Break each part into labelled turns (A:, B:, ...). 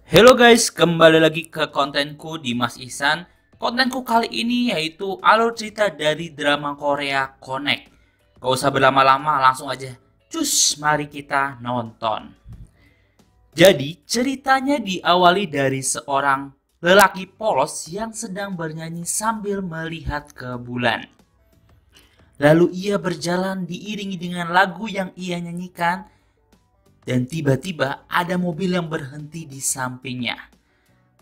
A: Halo guys, kembali lagi ke kontenku di Mas Ihsan. Kontenku kali ini yaitu alur cerita dari drama Korea Connect. Gak usah berlama-lama, langsung aja cus, mari kita nonton. Jadi ceritanya diawali dari seorang lelaki polos yang sedang bernyanyi sambil melihat ke bulan. Lalu ia berjalan diiringi dengan lagu yang ia nyanyikan. Dan tiba-tiba ada mobil yang berhenti di sampingnya.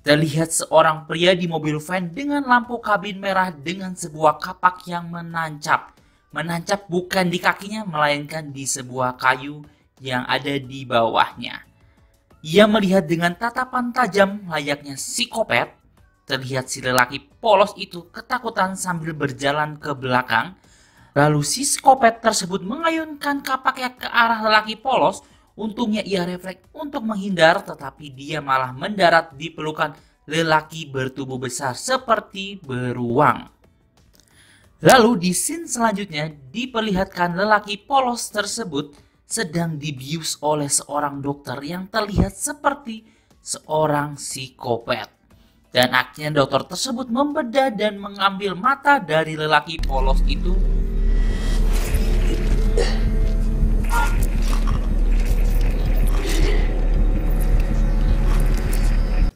A: Terlihat seorang pria di mobil van dengan lampu kabin merah dengan sebuah kapak yang menancap. Menancap bukan di kakinya melainkan di sebuah kayu yang ada di bawahnya. Ia melihat dengan tatapan tajam layaknya psikopat. Terlihat si lelaki polos itu ketakutan sambil berjalan ke belakang. Lalu si psikopat tersebut mengayunkan kapaknya ke arah lelaki polos. Untungnya ia refleks untuk menghindar, tetapi dia malah mendarat di pelukan lelaki bertubuh besar seperti beruang. Lalu di scene selanjutnya diperlihatkan lelaki polos tersebut sedang dibius oleh seorang dokter yang terlihat seperti seorang psikopat. Dan akhirnya dokter tersebut membedah dan mengambil mata dari lelaki polos itu.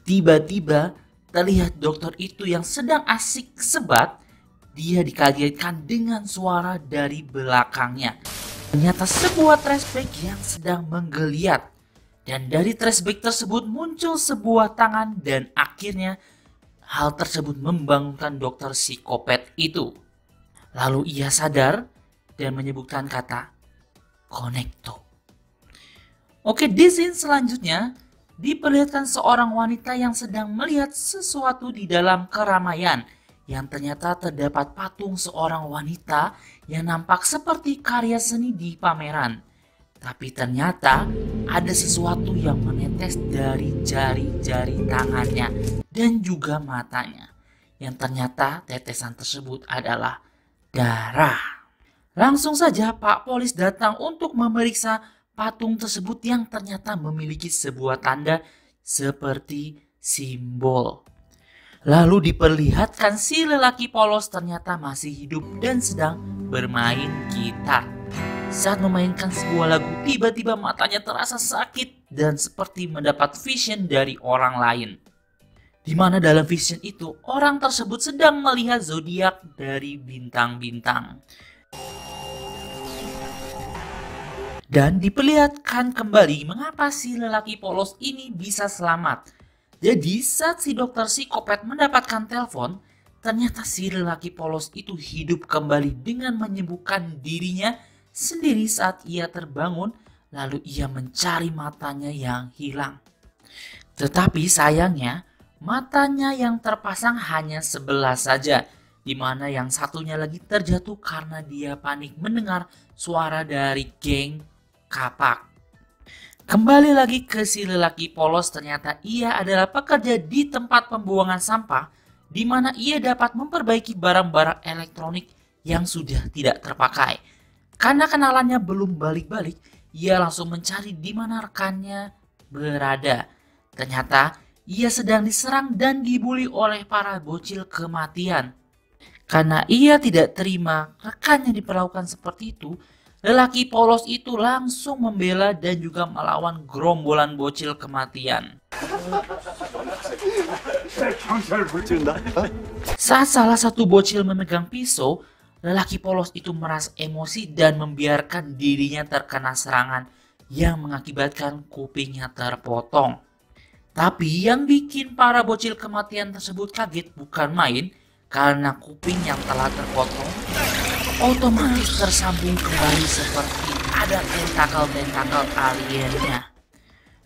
A: Tiba-tiba terlihat dokter itu yang sedang asik sebat. Dia dikagetkan dengan suara dari belakangnya. Ternyata sebuah trashback yang sedang menggeliat. Dan dari trashback tersebut muncul sebuah tangan dan akhirnya hal tersebut membangunkan dokter psikopat itu. Lalu ia sadar dan menyebutkan kata Konekto. Oke, di scene selanjutnya diperlihatkan seorang wanita yang sedang melihat sesuatu di dalam keramaian yang ternyata terdapat patung seorang wanita yang nampak seperti karya seni di pameran. Tapi ternyata ada sesuatu yang menetes dari jari-jari tangannya dan juga matanya. Yang ternyata tetesan tersebut adalah darah. Langsung saja Pak Polis datang untuk memeriksa patung tersebut yang ternyata memiliki sebuah tanda seperti simbol. Lalu diperlihatkan si lelaki polos ternyata masih hidup dan sedang bermain gitar. Saat memainkan sebuah lagu, tiba-tiba matanya terasa sakit dan seperti mendapat vision dari orang lain. Di mana dalam vision itu, orang tersebut sedang melihat zodiak dari bintang-bintang. Dan diperlihatkan kembali mengapa si lelaki polos ini bisa selamat. Jadi saat si dokter psikopat mendapatkan telepon, ternyata si lelaki polos itu hidup kembali dengan menyembuhkan dirinya sendiri saat ia terbangun. Lalu ia mencari matanya yang hilang. Tetapi sayangnya matanya yang terpasang hanya sebelah saja. Di mana yang satunya lagi terjatuh karena dia panik mendengar suara dari geng kapak. Kembali lagi ke si lelaki polos, ternyata ia adalah pekerja di tempat pembuangan sampah di mana ia dapat memperbaiki barang-barang elektronik yang sudah tidak terpakai. Karena kenalannya belum balik-balik, ia langsung mencari di mana rekannya berada. Ternyata ia sedang diserang dan dibully oleh para bocil kematian. Karena ia tidak terima rekannya diperlakukan seperti itu, lelaki polos itu langsung membela dan juga melawan gerombolan bocil kematian. Saat salah satu bocil memegang pisau, lelaki polos itu merasa emosi dan membiarkan dirinya terkena serangan yang mengakibatkan kupingnya terpotong. Tapi yang bikin para bocil kematian tersebut kaget bukan main, karena kuping yang telah terpotong otomatis tersambung kembali seperti ada tentakel-tentakel aliennya.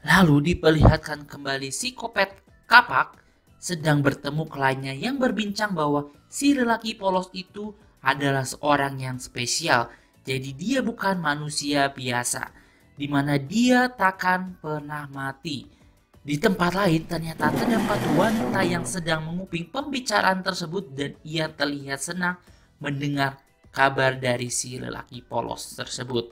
A: Lalu diperlihatkan kembali psikopat kapak sedang bertemu kliennya yang berbincang bahwa si lelaki polos itu adalah seorang yang spesial. Jadi dia bukan manusia biasa, dimana dia takkan pernah mati. Di tempat lain ternyata terdapat wanita yang sedang menguping pembicaraan tersebut dan ia terlihat senang mendengar kabar dari si lelaki polos tersebut.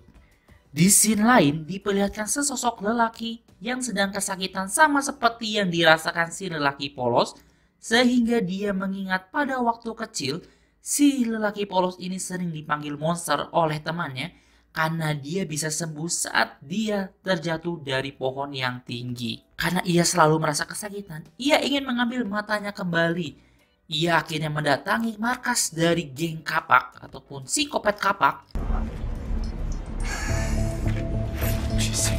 A: Di scene lain diperlihatkan sesosok lelaki yang sedang kesakitan sama seperti yang dirasakan si lelaki polos, sehingga dia mengingat pada waktu kecil si lelaki polos ini sering dipanggil monster oleh temannya karena dia bisa sembuh saat dia terjatuh dari pohon yang tinggi. Karena ia selalu merasa kesakitan, ia ingin mengambil matanya kembali. Ia akhirnya mendatangi markas dari geng kapak ataupun psikopat kapak,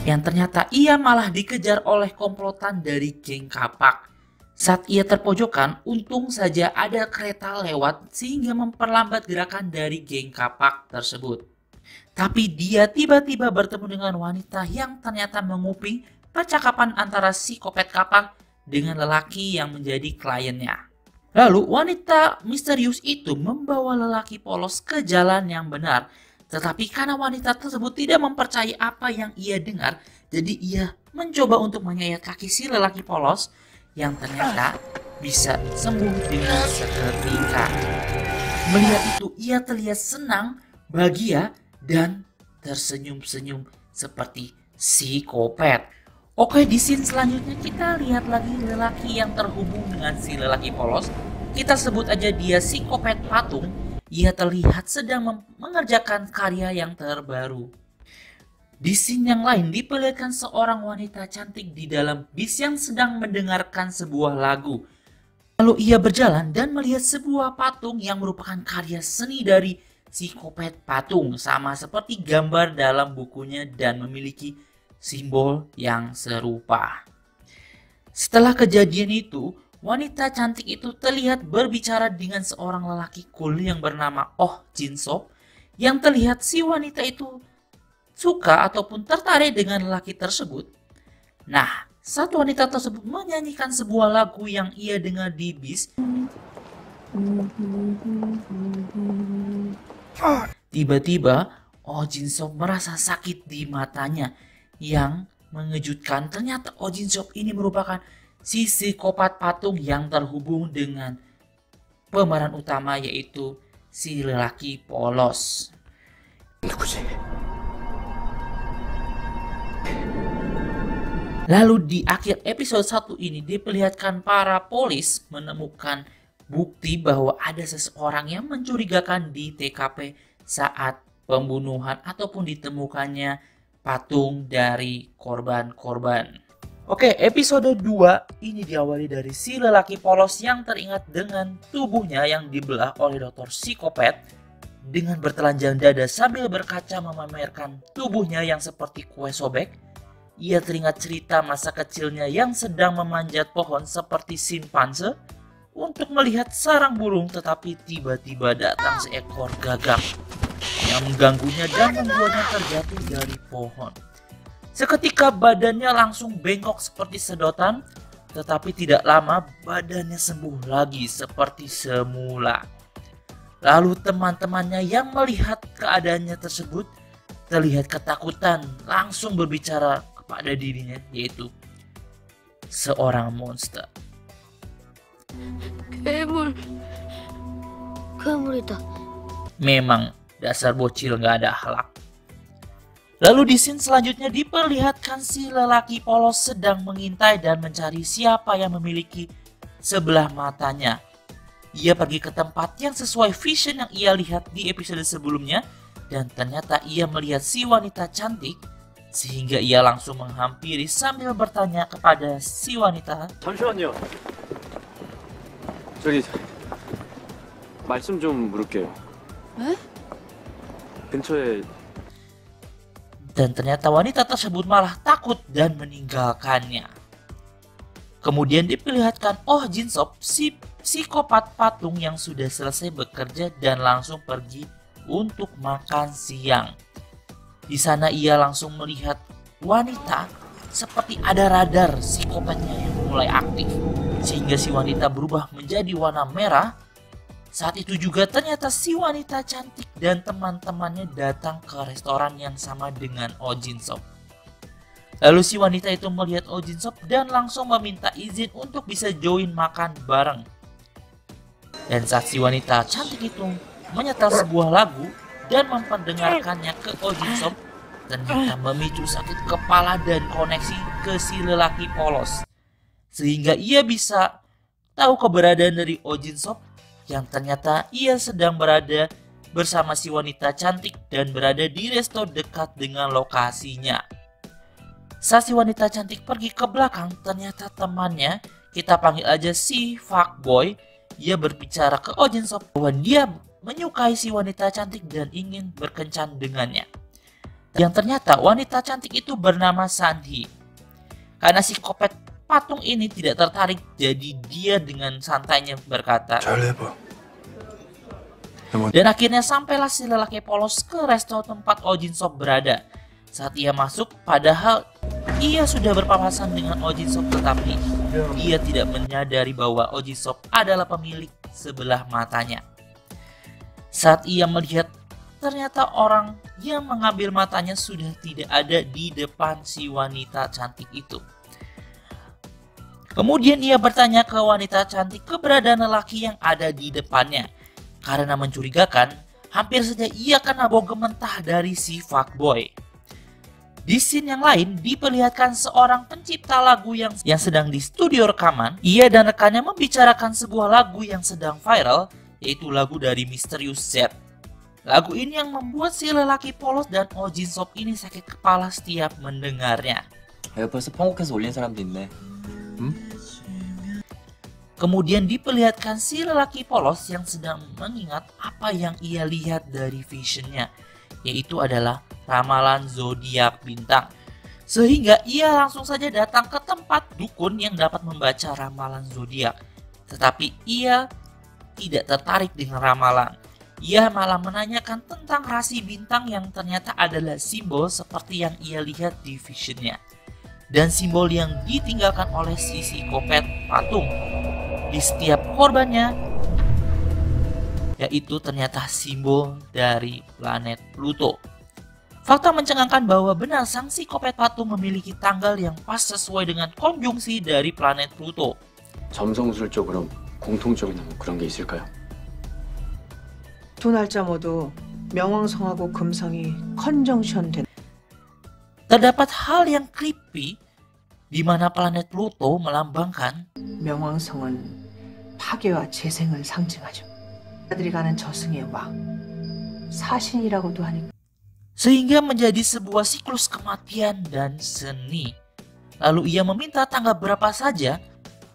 A: yang ternyata ia malah dikejar oleh komplotan dari geng kapak. Saat ia terpojokan, untung saja ada kereta lewat sehingga memperlambat gerakan dari geng kapak tersebut. Tapi dia tiba-tiba bertemu dengan wanita yang ternyata menguping percakapan antara psikopat kapak dengan lelaki yang menjadi kliennya. Lalu wanita misterius itu membawa lelaki polos ke jalan yang benar. Tetapi karena wanita tersebut tidak mempercayai apa yang ia dengar, jadi ia mencoba untuk menyayat kaki si lelaki polos yang ternyata bisa sembuh dengan seketika. Melihat itu, ia terlihat senang, bahagia, dan tersenyum-senyum seperti psikopat. Oke, di scene selanjutnya kita lihat lagi lelaki yang terhubung dengan si lelaki polos. Kita sebut aja dia psikopat patung. Ia terlihat sedang mengerjakan karya yang terbaru. Di scene yang lain diperlihatkan seorang wanita cantik di dalam bis yang sedang mendengarkan sebuah lagu. Lalu ia berjalan dan melihat sebuah patung yang merupakan karya seni dari psikopat patung, sama seperti gambar dalam bukunya dan memiliki simbol yang serupa. Setelah kejadian itu, wanita cantik itu terlihat berbicara dengan seorang lelaki cool yang bernama Oh Jin Sop, yang terlihat si wanita itu suka ataupun tertarik dengan lelaki tersebut. Nah, saat wanita tersebut menyanyikan sebuah lagu yang ia dengar di bis, tiba-tiba Oh Jin Sop merasa sakit di matanya. Yang mengejutkan, ternyata Oh Jin Sop ini merupakan si psikopat patung yang terhubung dengan pemeran utama, yaitu si lelaki polos. Lalu di akhir episode 1 ini diperlihatkan para polis menemukan bukti bahwa ada seseorang yang mencurigakan di TKP saat pembunuhan ataupun ditemukannya patung dari korban-korban. Oke, episode 2 ini diawali dari si lelaki polos yang teringat dengan tubuhnya yang dibelah oleh dokter psikopat dengan bertelanjang dada sambil berkaca memamerkan tubuhnya yang seperti kue sobek. Ia teringat cerita masa kecilnya yang sedang memanjat pohon seperti simpanse untuk melihat sarang burung, tetapi tiba-tiba datang seekor gagak yang mengganggunya dan membuatnya terjatuh dari pohon. Seketika badannya langsung bengkok seperti sedotan, tetapi tidak lama badannya sembuh lagi seperti semula. Lalu teman-temannya yang melihat keadaannya tersebut terlihat ketakutan, langsung berbicara kepada dirinya, yaitu seorang monster. 괴물이다. Memang dasar bocil gak ada akhlak. Lalu di scene selanjutnya diperlihatkan si lelaki polos sedang mengintai dan mencari siapa yang memiliki sebelah matanya. Ia pergi ke tempat yang sesuai vision yang ia lihat di episode sebelumnya dan ternyata ia melihat si wanita cantik sehingga ia langsung menghampiri sambil bertanya kepada si wanita.
B: 잠시만요. 저기 말씀 좀 물을게요.
C: 에?
B: 근처에
A: Dan ternyata wanita tersebut malah takut dan meninggalkannya. Kemudian diperlihatkan Oh Jin Sop, si psikopat patung yang sudah selesai bekerja dan langsung pergi untuk makan siang. Di sana ia langsung melihat wanita seperti ada radar psikopatnya yang mulai aktif, sehingga si wanita berubah menjadi warna merah. Saat itu juga ternyata si wanita cantik dan teman-temannya datang ke restoran yang sama dengan Oh Jin Sop. Lalu si wanita itu melihat Oh Jin Sop dan langsung meminta izin untuk bisa join makan bareng. Dan saat si wanita cantik itu menyetel sebuah lagu dan memperdengarkannya ke Oh Jin Sop, ternyata memicu sakit kepala dan koneksi ke si lelaki polos. Sehingga ia bisa tahu keberadaan dari Oh Jin-sop yang ternyata ia sedang berada bersama si wanita cantik dan berada di resto dekat dengan lokasinya. Saat si wanita cantik pergi ke belakang, ternyata temannya, kita panggil aja si fuckboy, ia berbicara ke Oh Jin-sop bahwa dia menyukai si wanita cantik dan ingin berkencan dengannya. Yang ternyata wanita cantik itu bernama Sanhee. Karena si kopet patung ini tidak tertarik, jadi dia dengan santainya berkata, dan akhirnya sampailah si lelaki polos ke resto tempat Oh Jin-sop berada. Saat ia masuk, padahal ia sudah berpapasan dengan Oh Jin-sop, tetapi dia tidak menyadari bahwa Oh Jin-sop adalah pemilik sebelah matanya. Saat ia melihat, ternyata orang yang mengambil matanya sudah tidak ada di depan si wanita cantik itu. Kemudian ia bertanya ke wanita cantik keberadaan lelaki yang ada di depannya. Karena mencurigakan, hampir saja ia kena bau mentah dari si fuckboy. Di scene yang lain diperlihatkan seorang pencipta lagu yang sedang di studio rekaman. Ia dan rekannya membicarakan sebuah lagu yang sedang viral, yaitu lagu dari Mysterious Z. Lagu ini yang membuat si lelaki polos dan Oh Jin-sop ini sakit kepala setiap mendengarnya.
C: 벌써 편곡해서 올린 사람도 있네.
A: Kemudian diperlihatkan si lelaki polos yang sedang mengingat apa yang ia lihat dari visionnya, yaitu adalah ramalan zodiak bintang. Sehingga ia langsung saja datang ke tempat dukun yang dapat membaca ramalan zodiak. Tetapi ia tidak tertarik dengan ramalan. Ia malah menanyakan tentang rasi bintang yang ternyata adalah simbol seperti yang ia lihat di visionnya. Dan simbol yang ditinggalkan oleh si psikopat patung di setiap korbannya, yaitu ternyata simbol dari planet Pluto. Fakta mencengangkan bahwa benar sang psikopat patung memiliki tanggal yang pas sesuai dengan konjungsi dari planet Pluto.
B: 점성술적으로 공통적인 그런 게 있을까요?
D: 두 날짜 모두 명왕성하고 금성이 컨정션 된.
A: Terdapat hal yang creepy di mana planet Pluto melambangkan
D: 명왕성은 파괴와 재생을 상징하죠. 아들이 가는 저승의 왕, 사신이라고도 하니까.
A: sehingga menjadi sebuah siklus kematian dan seni. Lalu ia meminta tanggal berapa saja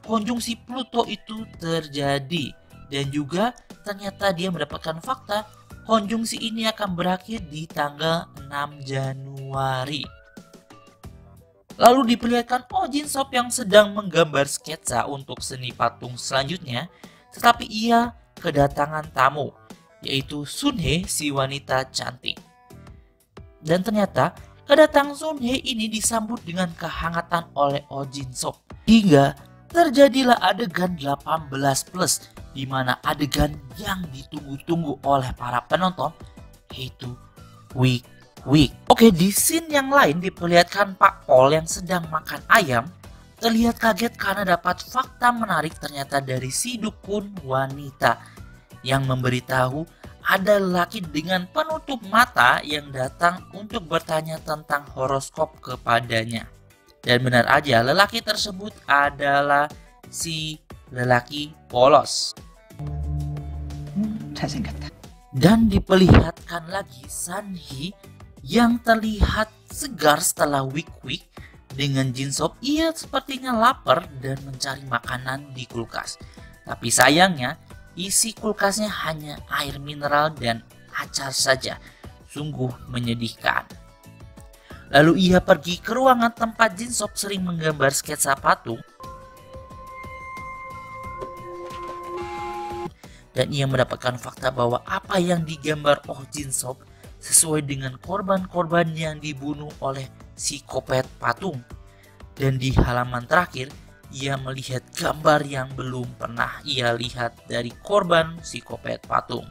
A: konjungsi Pluto itu terjadi, dan juga ternyata dia mendapatkan fakta konjungsi ini akan berakhir di tanggal 6 Januari. Lalu diperlihatkan Oh Jin-sop yang sedang menggambar sketsa untuk seni patung selanjutnya, tetapi ia kedatangan tamu, yaitu Sunhee, si wanita cantik. Dan ternyata kedatangan Sunhee ini disambut dengan kehangatan oleh Oh Jin-sop. Hingga terjadilah adegan 18+, di mana adegan yang ditunggu-tunggu oleh para penonton, yaitu Week. Oke, di scene yang lain diperlihatkan Pak Pol yang sedang makan ayam terlihat kaget karena dapat fakta menarik ternyata dari si dukun wanita yang memberitahu ada lelaki dengan penutup mata yang datang untuk bertanya tentang horoskop kepadanya. Dan benar aja, lelaki tersebut adalah si lelaki polos.
D: 잘생겼다.
A: Dan diperlihatkan lagi Sanhee yang terlihat segar setelah week dengan Jin-sop. Ia sepertinya lapar dan mencari makanan di kulkas. Tapi sayangnya isi kulkasnya hanya air mineral dan acar saja. Sungguh menyedihkan. Lalu ia pergi ke ruangan tempat Jin-sop sering menggambar sketsa patung. Dan ia mendapatkan fakta bahwa apa yang digambar Oh Jin-sop sesuai dengan korban-korban yang dibunuh oleh psikopat patung. Dan di halaman terakhir, ia melihat gambar yang belum pernah ia lihat dari korban psikopat patung.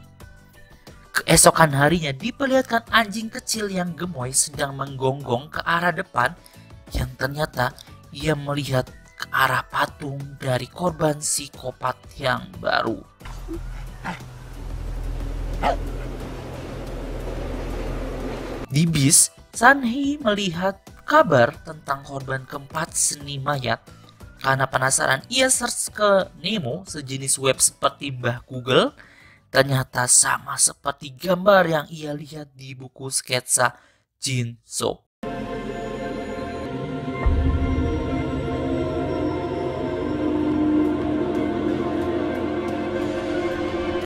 A: Keesokan harinya diperlihatkan anjing kecil yang gemoy sedang menggonggong ke arah depan, yang ternyata ia melihat ke arah patung dari korban psikopat yang baru. Di bis, Sanhee melihat kabar tentang korban keempat seni mayat. Karena penasaran, ia search ke Nemo, sejenis web seperti Mbah Google. Ternyata sama seperti gambar yang ia lihat di buku sketsa Jin Sop.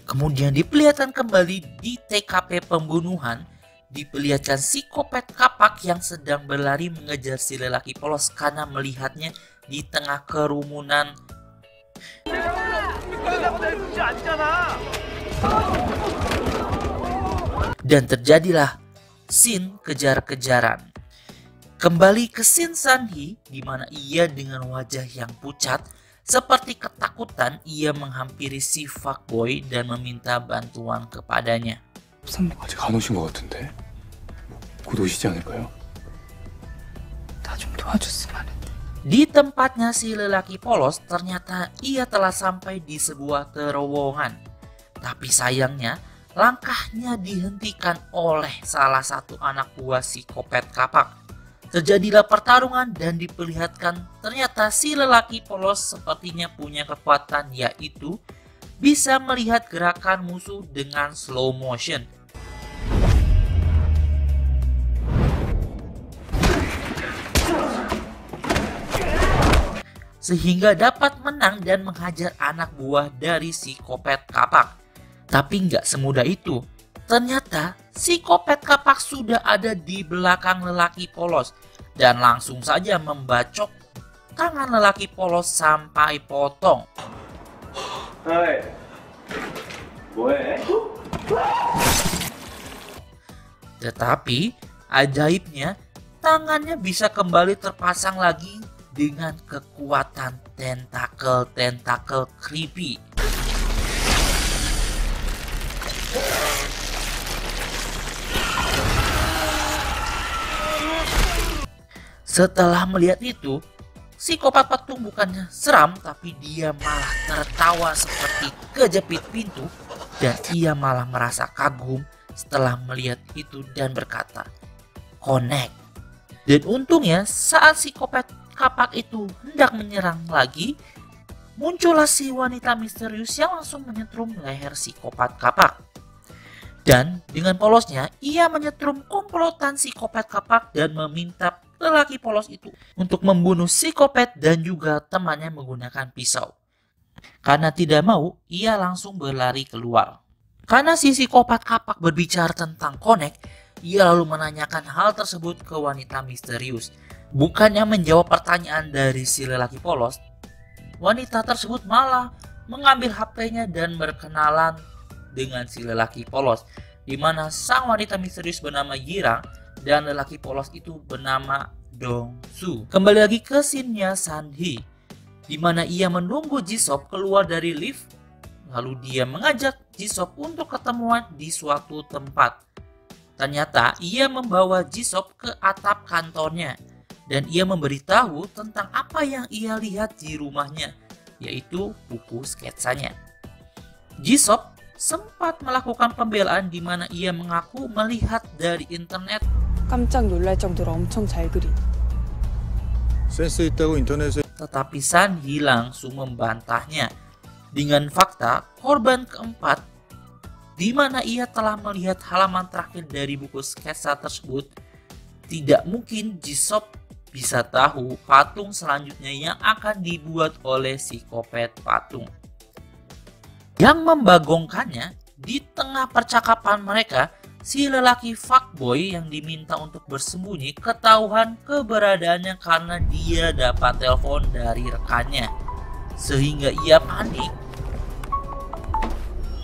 A: Kemudian diperlihatkan kembali di TKP pembunuhan, diperlihatkan psikopat kapak yang sedang berlari mengejar si lelaki polos karena melihatnya di tengah kerumunan. Dan terjadilah scene kejar-kejaran. Kembali ke scene Sanhee, di mana ia dengan wajah yang pucat seperti ketakutan, ia menghampiri si fuckboy dan meminta bantuan kepadanya.
B: 아직 안 오신 것 같은데? 곧 오시지 않을까요?
D: 나 좀 도와줬으면 하는데.
A: Di tempatnya si lelaki polos, ternyata ia telah sampai di sebuah terowongan. Tapi sayangnya, langkahnya dihentikan oleh salah satu anak buah psikopat kapak. Terjadilah pertarungan dan diperlihatkan ternyata si lelaki polos sepertinya punya kekuatan, yaitu bisa melihat gerakan musuh dengan slow motion. Sehingga dapat menang dan menghajar anak buah dari psikopat kapak. Tapi nggak semudah itu. Ternyata psikopat kapak sudah ada di belakang lelaki polos dan langsung saja membacok tangan lelaki polos sampai potong.
C: Hai,
A: Tetapi ajaibnya tangannya bisa kembali terpasang lagi dengan kekuatan tentakel creepy. Setelah melihat itu, psikopat patung bukannya seram, tapi dia malah tertawa seperti kejepit pintu dan ia malah merasa kagum setelah melihat itu dan berkata, "Connect." Dan untungnya saat psikopat kapak itu hendak menyerang lagi, muncullah si wanita misterius yang langsung menyetrum leher psikopat kapak. Dan dengan polosnya, ia menyetrum komplotan psikopat kapak dan meminta lelaki polos itu untuk membunuh psikopat dan juga temannya menggunakan pisau. Karena tidak mau, ia langsung berlari keluar. Karena si psikopat kapak berbicara tentang connect, ia lalu menanyakan hal tersebut ke wanita misterius. Bukannya menjawab pertanyaan dari si lelaki polos, wanita tersebut malah mengambil HP-nya dan berkenalan dengan si lelaki polos, di mana sang wanita misterius bernama Yirang dan lelaki polos itu bernama Dongsu. Kembali lagi ke scene-nya Sanhee, di mana ia menunggu Jisop keluar dari lift, lalu dia mengajak Jisop untuk ketemuan di suatu tempat. Ternyata ia membawa Jisop ke atap kantornya dan ia memberitahu tentang apa yang ia lihat di rumahnya, yaitu buku sketsanya. Jisop sempat melakukan pembelaan di mana ia mengaku melihat dari internet.
E: 깜짝 놀랄 정도로 엄청 잘 그린.
F: 센스 있다고 인터넷에
A: Tetapi Sanhee langsung membantahnya dengan fakta korban keempat, di mana ia telah melihat halaman terakhir dari buku sketsa tersebut. Tidak mungkin Jisop bisa tahu patung selanjutnya yang akan dibuat oleh psikopat patung. Yang membagongkannya, di tengah percakapan mereka, si lelaki fuckboy yang diminta untuk bersembunyi ketahuan keberadaannya karena dia dapat telepon dari rekannya, sehingga ia panik.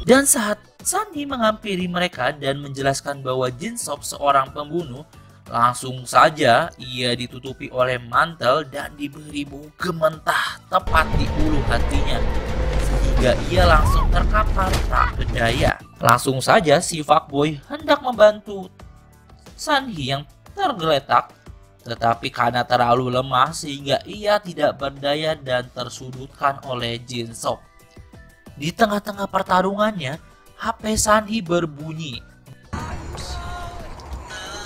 A: Dan saat Sanhee menghampiri mereka dan menjelaskan bahwa Jin Sop seorang pembunuh, langsung saja ia ditutupi oleh mantel dan diberi bau gementah tepat di ulu hatinya, sehingga ia langsung terkapar tak berdaya. Langsung saja si fuckboy hendak membantu Sanhee yang tergeletak, tetapi karena terlalu lemah sehingga ia tidak berdaya dan tersudutkan oleh Jin Sop. Di tengah-tengah pertarungannya, HP Sanhee berbunyi.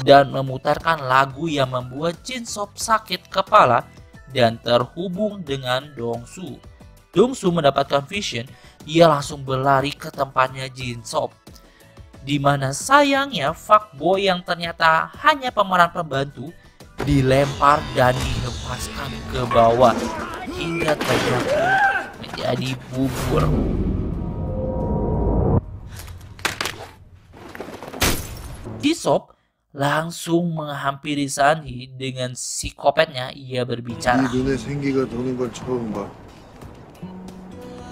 A: dan memutarkan lagu yang membuat Jin Sop sakit kepala dan terhubung dengan Dong-su. Dong-su mendapatkan vision, ia langsung berlari ke tempatnya Jin Sop. Di mana sayangnya fuckboy yang ternyata hanya pemeran pembantu dilempar dan dihempaskan ke bawah hingga terjatuh menjadi bubur. Jin Sop langsung menghampiri Sanhee dengan psikopatnya. Ia berbicara.
F: 네 눈에 생기가 도는 걸 처음 봐.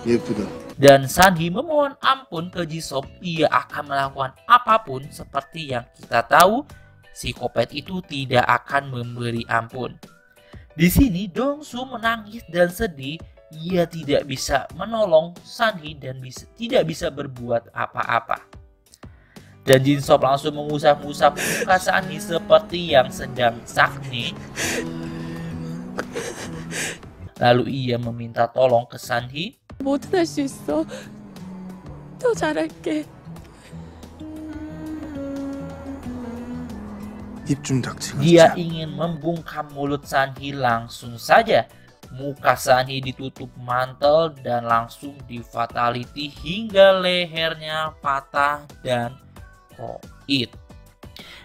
F: 예쁘다.
A: Dan Sanhee memohon ampun ke Jin Sop. Ia akan melakukan apapun. Seperti yang kita tahu, psikopat itu tidak akan memberi ampun. Di sini Dong-su menangis dan sedih. Ia tidak bisa menolong Sanhee dan tidak bisa berbuat apa-apa. Dan Jin Sop langsung mengusap-usap muka Sanhee seperti yang sedang sakni. Lalu ia meminta tolong ke Sanhee.
E: 뭐든 할 수 있어. 더 잘할게.
F: 입 좀 닥치고.
A: Dia ingin membungkam mulut Sanhee langsung saja. Muka Sanhee ditutup mantel dan langsung di-fatality hingga lehernya patah dan koit.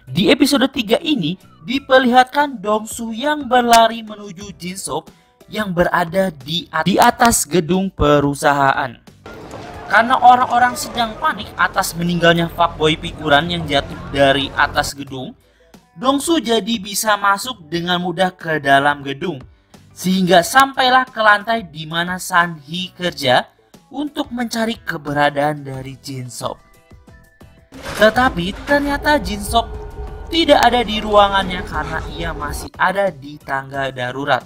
A: Di episode 3 ini diperlihatkan Dong-su yang berlari menuju Jin Sop yang berada di atas gedung perusahaan. Karena orang-orang sedang panik atas meninggalnya fuckboy figuran yang jatuh dari atas gedung, Dong-su jadi bisa masuk dengan mudah ke dalam gedung. Sehingga sampailah ke lantai di mana Sanhee kerja untuk mencari keberadaan dari Jin Sop. Tetapi ternyata Jin Sop tidak ada di ruangannya karena ia masih ada di tangga darurat.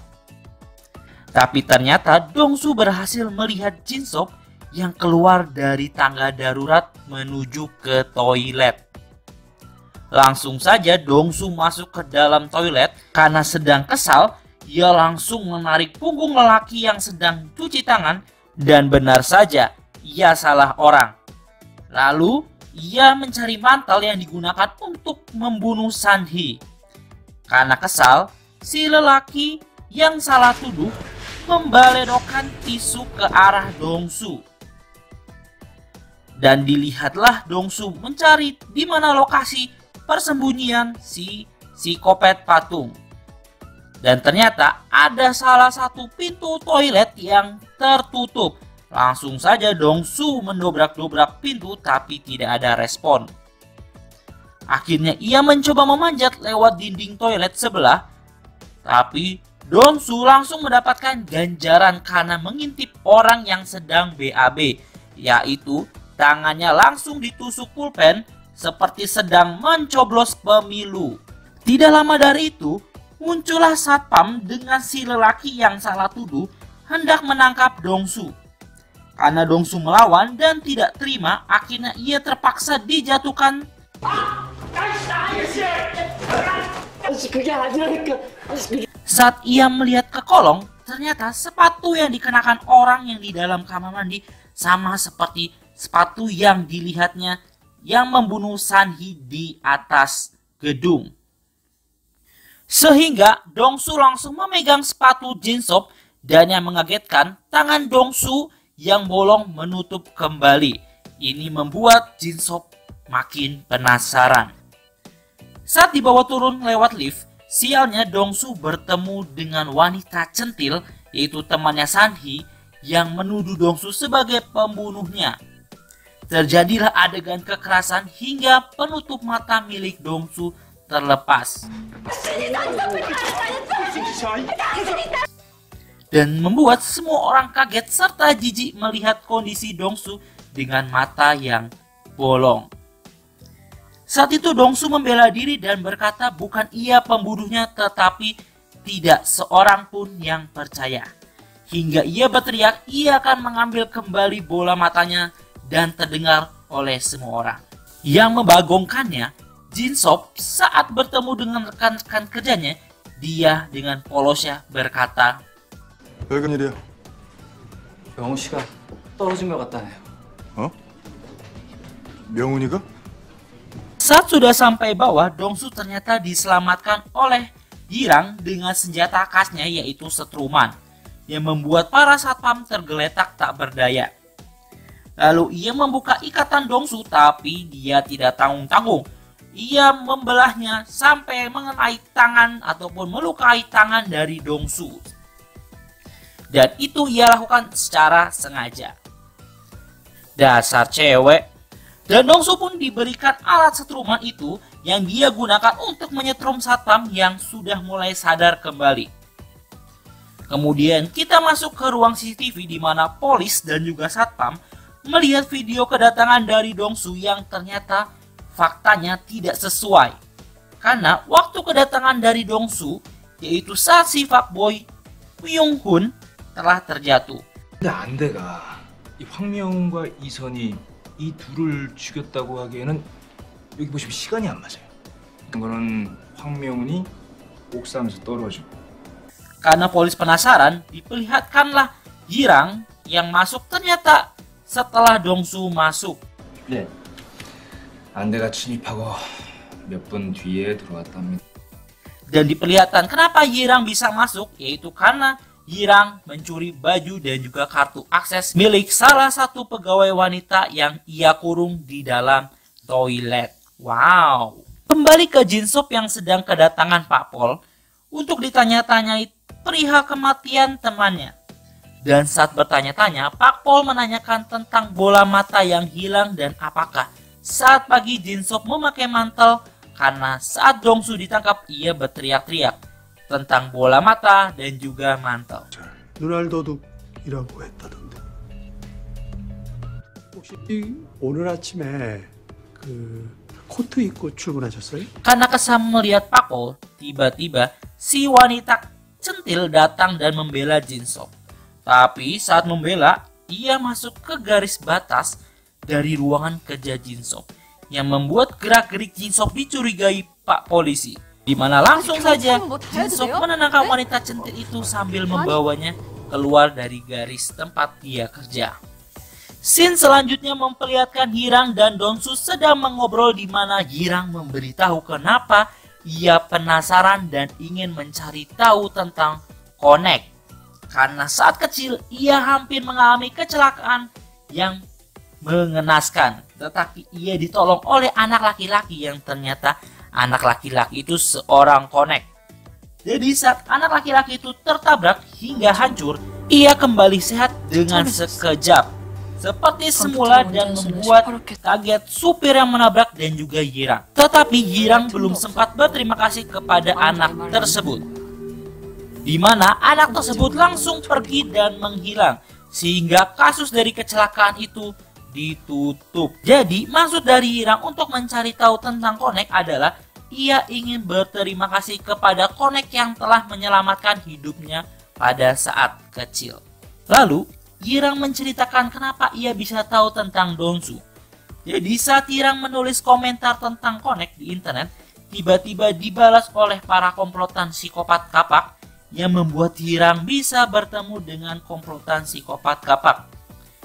A: Tapi ternyata Dong-su berhasil melihat Jin Sop yang keluar dari tangga darurat menuju ke toilet. Langsung saja Dong-su masuk ke dalam toilet. Karena sedang kesal, ia langsung menarik punggung lelaki yang sedang cuci tangan. Dan benar saja, ia salah orang. Lalu ia mencari mantel yang digunakan untuk membunuh Sanhee. Karena kesal, si lelaki yang salah tuduh membaledokkan tisu ke arah Dong-su. Dan dilihatlah Dong-su mencari di mana lokasi persembunyian si psikopat patung. Dan ternyata ada salah satu pintu toilet yang tertutup. Langsung saja Dong-su mendobrak-dobrak pintu tapi tidak ada respon. Akhirnya ia mencoba memanjat lewat dinding toilet sebelah. Tapi Dong-su langsung mendapatkan ganjaran karena mengintip orang yang sedang BAB. Yaitu tangannya langsung ditusuk pulpen seperti sedang mencoblos pemilu. Tidak lama dari itu muncullah satpam dengan si lelaki yang salah tuduh hendak menangkap Dong-su. Karena Dong-su melawan dan tidak terima, akhirnya ia terpaksa dijatuhkan. Saat ia melihat ke kolong, ternyata sepatu yang dikenakan orang yang di dalam kamar mandi sama seperti sepatu yang dilihatnya yang membunuh Sanhee di atas gedung. Sehingga Dong-su langsung memegang sepatu Jin Sop dan yang mengagetkan tangan Dong-su yang bolong menutup kembali. Ini membuat Jin Sop makin penasaran. Saat dibawa turun lewat lift, sialnya Dong-su bertemu dengan wanita centil yaitu temannya Sanhee yang menuduh Dong-su sebagai pembunuhnya. Terjadilah adegan kekerasan hingga penutup mata milik Dong-su terlepas. Dan membuat semua orang kaget serta jijik melihat kondisi Dong-su dengan mata yang bolong. Saat itu Dong-su membela diri dan berkata bukan ia pembunuhnya tetapi tidak seorang pun yang percaya. Hingga ia berteriak ia akan mengambil kembali bola matanya dan terdengar oleh semua orang. Yang membagongkannya, Jin Sop saat bertemu dengan rekan-rekan kerjanya, dia dengan polosnya berkata,
F: 왜 그런 일이야?
B: 명호 씨가 떨어진 것 같다네요.
F: 어? 명훈이가?
A: Saat sudah sampai bawah, Dongsu ternyata diselamatkan oleh Yirang dengan senjata khasnya yaitu setruman yang membuat para satpam tergeletak tak berdaya. Lalu ia membuka ikatan Dongsu, tapi dia tidak tanggung-tanggung. Ia membelahnya sampai mengenai tangan ataupun melukai tangan dari Dongsu. Dan itu ia lakukan secara sengaja. Dasar cewek. Dan Dongsu pun diberikan alat setruman itu yang dia gunakan untuk menyetrum satpam yang sudah mulai sadar kembali. Kemudian kita masuk ke ruang CCTV di mana polis dan juga satpam melihat video kedatangan dari Dongsu yang ternyata faktanya tidak sesuai. Karena waktu kedatangan dari Dongsu, yaitu saat si fuckboy Myung-hun telah terjatuh.
G: 근데 안대가 이 황명훈과 이선이 이 둘을 죽였다고 하기에는 여기 보시면 시간이 안 맞아요. 이거는 황명훈이 옥상에서 떨어지고.
A: Karena polis penasaran, diperlihatkanlah Yirang yang masuk ternyata setelah Dongsu masuk.
G: 네. 안대가 침입하고 몇 분 뒤에 들어왔답니다.
A: Dan diperlihatkan kenapa Yirang bisa masuk, yaitu karena Yirang mencuri baju dan juga kartu akses milik salah satu pegawai wanita yang ia kurung di dalam toilet. Wow. Kembali ke Jinsop yang sedang kedatangan Pak Pol untuk ditanya-tanyai perihal kematian temannya. Dan saat bertanya-tanya, Pak Pol menanyakan tentang bola mata yang hilang dan apakah saat pagi Jinsop memakai mantel, karena saat Dongsu ditangkap ia berteriak-teriak tentang bola mata dan juga mantel.
F: 눈알 도둑이라고 했다던데. 혹시 오늘 아침에 그 코트 입고 출근하셨어요?
A: Karena kesal melihat Pak Pol, tiba-tiba si wanita centil datang dan membela Jinsop. Tapi saat membela, ia masuk ke garis batas dari ruangan kerja Jinsop yang membuat gerak-gerik Jinsop dicurigai Pak Polisi. Di mana langsung saja Jinsop menenangkan wanita centil itu sambil membawanya keluar dari garis tempat dia kerja. Scene selanjutnya memperlihatkan Yirang dan Dongsu sedang mengobrol di mana Yirang memberitahu kenapa ia penasaran dan ingin mencari tahu tentang Connect. Karena saat kecil ia hampir mengalami kecelakaan yang mengenaskan, tetapi ia ditolong oleh anak laki-laki yang ternyata anak laki-laki itu seorang Connect. Jadi saat anak laki-laki itu tertabrak hingga hancur, ia kembali sehat dengan sekejap seperti semula dan membuat kaget supir yang menabrak dan juga Yirang. Tetapi Yirang belum sempat berterima kasih kepada anak tersebut, di mana anak tersebut langsung pergi dan menghilang, sehingga kasus dari kecelakaan itu ditutup. Jadi maksud dari Yirang untuk mencari tahu tentang Connect adalah ia ingin berterima kasih kepada Connect yang telah menyelamatkan hidupnya pada saat kecil. Lalu Yirang menceritakan kenapa ia bisa tahu tentang Dongsu. Jadi saat Yirang menulis komentar tentang Connect di internet, tiba-tiba dibalas oleh para komplotan psikopat kapak yang membuat Yirang bisa bertemu dengan komplotan psikopat kapak.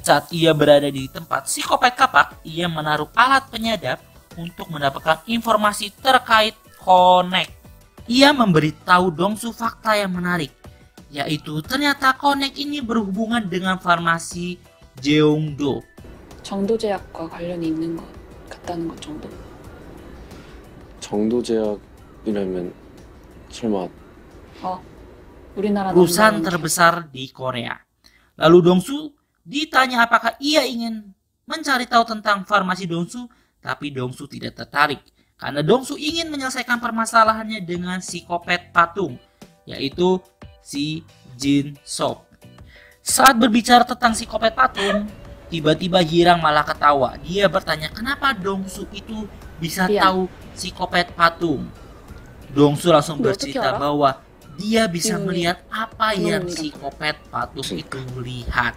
A: Saat ia berada di tempat psikopat kapak, ia menaruh alat penyadap untuk mendapatkan informasi terkait Connect. Ia memberitahu Dongsu fakta yang menarik, yaitu ternyata Connect ini berhubungan dengan farmasi Jeongdo.
E: 정도제약과 관련이 있는 것 같다는 것 정도?
B: 정도제약이라면 설마
E: 우리나라
A: Perusahaan terbesar di Korea. Lalu Dongsu ditanya apakah ia ingin mencari tahu tentang farmasi Dongsu, tapi Dongsu tidak tertarik karena Dongsu ingin menyelesaikan permasalahannya dengan psikopat patung, yaitu si Jinsop. Saat berbicara tentang psikopat patung, tiba-tiba Yirang malah ketawa. Dia bertanya kenapa Dongsu itu bisa tahu psikopat patung. Dongsu langsung bercerita bahwa dia bisa melihat apa yang psikopat patung itu lihat.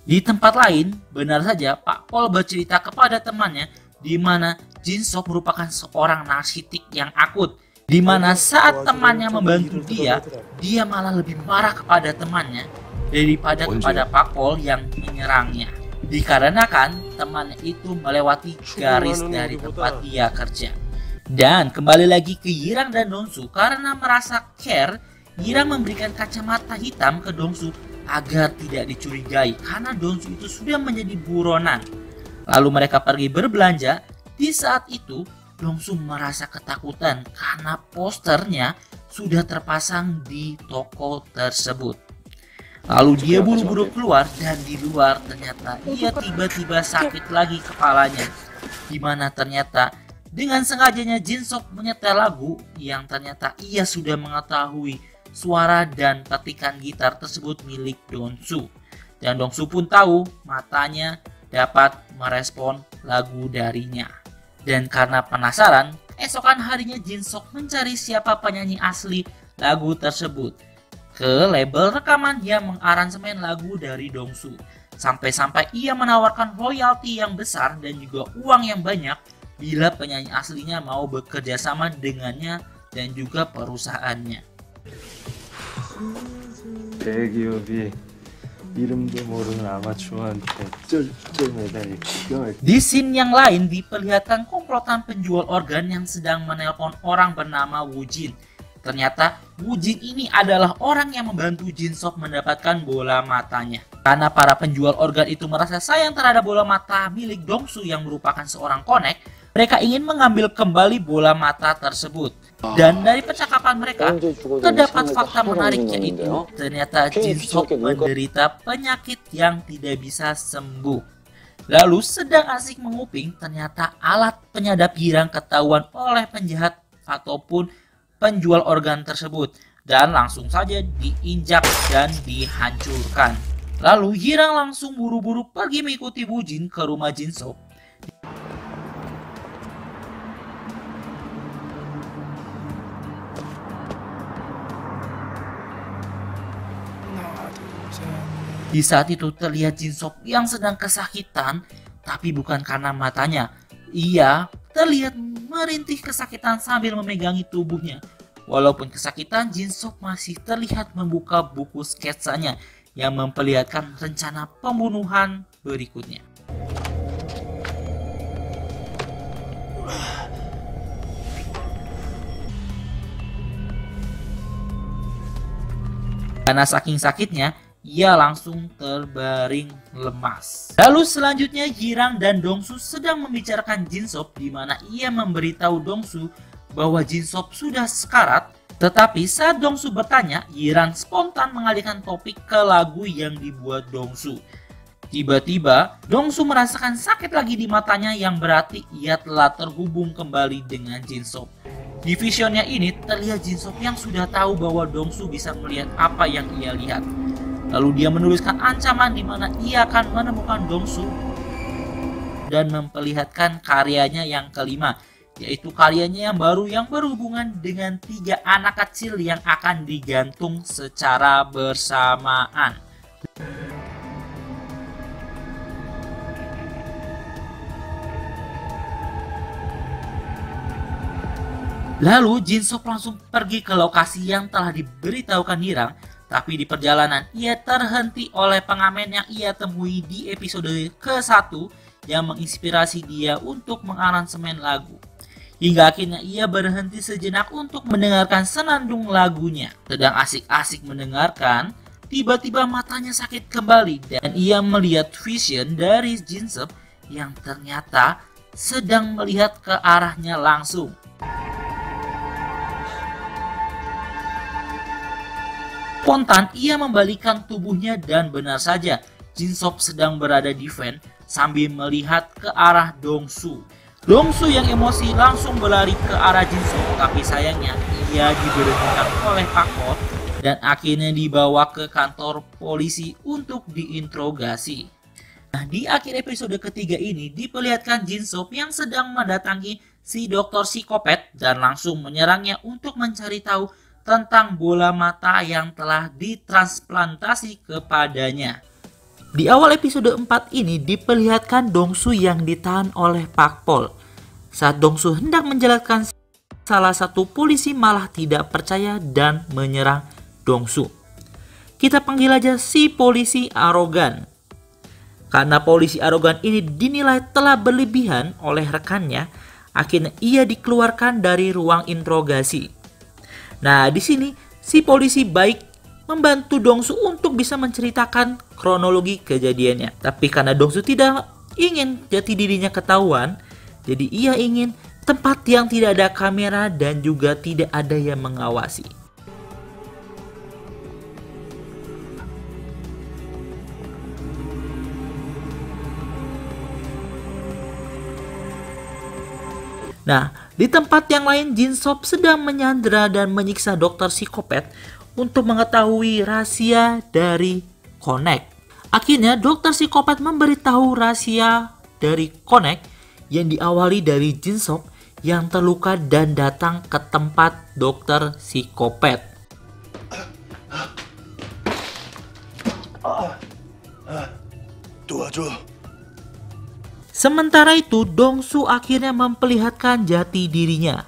A: Di tempat lain, benar saja Pak Pol bercerita kepada temannya di mana Jinsop merupakan seorang narsitik yang akut, di mana saat temannya membantu dia malah lebih marah kepada temannya daripada kepada Pak Pol yang menyerangnya. Dikarenakan temannya itu melewati garis dari tempat dia kerja. Dan kembali lagi ke Yirang dan Dongsu, karena merasa care, Yirang memberikan kacamata hitam ke Dongsu agar tidak dicurigai karena Dongsu itu sudah menjadi buronan. Lalu mereka pergi berbelanja. Di saat itu Dongsu merasa ketakutan karena posternya sudah terpasang di toko tersebut. Lalu dia buru-buru keluar dan di luar ternyata ia tiba-tiba sakit lagi kepalanya. Dimana ternyata dengan sengajanya Jin-Sok menyetel lagu yang ternyata ia sudah mengetahui suara dan petikan gitar tersebut milik Dongsu. Dan Dongsu pun tahu matanya dapat merespon lagu darinya. Dan karena penasaran, esokan harinya Jin-Sok mencari siapa penyanyi asli lagu tersebut ke label rekaman yang mengaransemen lagu dari Dongsu. Sampai-sampai ia menawarkan royalti yang besar dan juga uang yang banyak bila penyanyi aslinya mau bekerja sama dengannya dan juga perusahaannya.
C: 대기업이 이름도 모르는 아마추어한테 쩔쩔매다니 기가 막히게.
A: Di scene yang lain diperlihatkan komplotan penjual organ yang sedang menelpon orang bernama Woo Jin. Ternyata Woo Jin ini adalah orang yang membantu Jin-Sok mendapatkan bola matanya. Karena para penjual organ itu merasa sayang terhadap bola mata milik Dongsu yang merupakan seorang konek, mereka ingin mengambil kembali bola mata tersebut. Dan dari percakapan mereka, terdapat fakta menarik yaitu ternyata Jin-Sok menderita penyakit yang tidak bisa sembuh. Lalu sedang asik menguping, ternyata alat penyadap Yirang ketahuan oleh penjahat ataupun penjual organ tersebut dan langsung saja diinjak dan dihancurkan. Lalu Yirang langsung buru-buru pergi mengikuti Woo Jin ke rumah Jin-Sok. Di saat itu terlihat Jin-Sok yang sedang kesakitan, tapi bukan karena matanya. Ia terlihat merintih kesakitan sambil memegangi tubuhnya. Walaupun kesakitan, Jin-Sok masih terlihat membuka buku sketsanya yang memperlihatkan rencana pembunuhan berikutnya. Karena saking sakitnya, ia langsung terbaring lemas. Lalu selanjutnya Yirang dan Dongsu sedang membicarakan Jin-Sok, di mana ia memberitahu Dongsu bahwa Jin-Sok sudah sekarat. Tetapi saat Dongsu bertanya, Yirang spontan mengalihkan topik ke lagu yang dibuat Dongsu. Tiba-tiba Dongsu merasakan sakit lagi di matanya yang berarti ia telah terhubung kembali dengan Jin-Sok. Di visionnya ini terlihat Jin-Sok yang sudah tahu bahwa Dongsu bisa melihat apa yang ia lihat. Lalu dia menuliskan ancaman di mana ia akan menemukan Dongsu dan memperlihatkan karyanya yang kelima, yaitu karyanya yang baru yang berhubungan dengan 3 anak kecil yang akan digantung secara bersamaan. Lalu Jin-Sok langsung pergi ke lokasi yang telah diberitahukan Yirang. Tapi di perjalanan ia terhenti oleh pengamen yang ia temui di episode ke-1 yang menginspirasi dia untuk mengaransemen lagu. Hingga akhirnya ia berhenti sejenak untuk mendengarkan senandung lagunya. Sedang asik-asik mendengarkan, tiba-tiba matanya sakit kembali dan ia melihat vision dari Jin-Sok yang ternyata sedang melihat ke arahnya langsung. Spontan ia membalikkan tubuhnya dan benar saja Jin-Sok sedang berada di van sambil melihat ke arah Dongsu. Dongsu yang emosi langsung berlari ke arah Jin-Sok, tapi sayangnya ia diberhentikan oleh Pak Pol dan akhirnya dibawa ke kantor polisi untuk diinterogasi. Nah, di akhir episode ketiga ini diperlihatkan Jin-Sok yang sedang mendatangi si dokter psikopat dan langsung menyerangnya untuk mencari tahu tentang bola mata yang telah ditransplantasi kepadanya. Di awal episode 4 ini diperlihatkan Dongsu yang ditahan oleh Pak Pol. Saat Dongsu hendak menjelaskan, salah satu polisi malah tidak percaya dan menyerang Dongsu. Kita panggil aja si polisi arogan. Karena polisi arogan ini dinilai telah berlebihan oleh rekannya, Akhirnya ia dikeluarkan dari ruang interogasi. Nah, di sini si polisi baik membantu Dongsu untuk bisa menceritakan kronologi kejadiannya. Tapi karena Dongsu tidak ingin jati dirinya ketahuan, jadi ia ingin tempat yang tidak ada kamera dan juga tidak ada yang mengawasi. Nah, di tempat yang lain Jin Sop sedang menyandra dan menyiksa dokter psikopat untuk mengetahui rahasia dari Connect. Akhirnya dokter psikopat memberitahu rahasia dari Connect yang diawali dari Jin Sop yang terluka dan datang ke tempat dokter psikopat. Sementara itu, Dongsu akhirnya memperlihatkan jati dirinya.